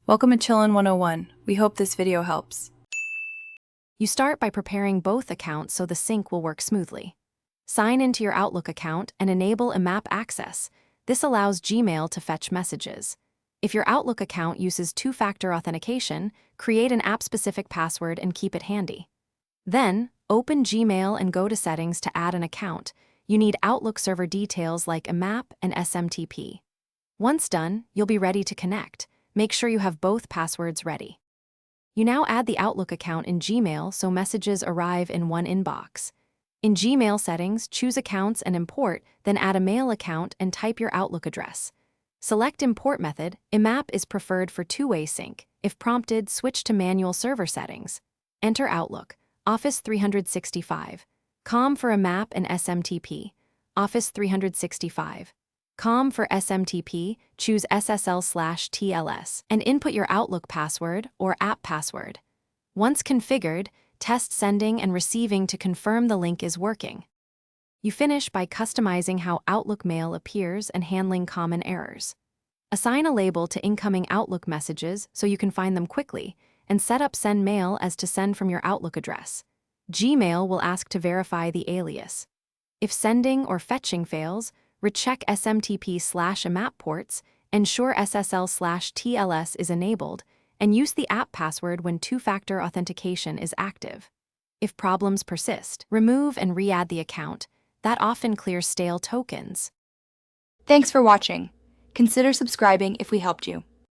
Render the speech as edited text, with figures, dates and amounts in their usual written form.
Welcome to Chillin' 101. We hope this video helps. You start by preparing both accounts so the sync will work smoothly. Sign into your Outlook account and enable IMAP access. This allows Gmail to fetch messages. If your Outlook account uses two-factor authentication, create an app-specific password and keep it handy. Then, open Gmail and go to Settings to add an account. You need Outlook server details like IMAP and SMTP. Once done, you'll be ready to connect. Make sure you have both passwords ready. You now add the Outlook account in Gmail so messages arrive in one inbox. In Gmail settings, choose Accounts and Import, then add a mail account and type your Outlook address. Select Import Method. IMAP is preferred for two-way sync. If prompted, switch to manual server settings. Enter Outlook, Office 365. COM for IMAP and SMTP. Office 365. COM for SMTP, choose SSL/TLS, and input your Outlook password or app password. Once configured, test sending and receiving to confirm the link is working. You finish by customizing how Outlook Mail appears and handling common errors. Assign a label to incoming Outlook messages so you can find them quickly, and set up Send Mail as to send from your Outlook address. Gmail will ask to verify the alias. If sending or fetching fails, recheck SMTP/IMAP ports, ensure SSL/TLS is enabled, and use the app password when two-factor authentication is active. If problems persist, remove and re-add the account. That often clears stale tokens. Thanks for watching. Consider subscribing if we helped you.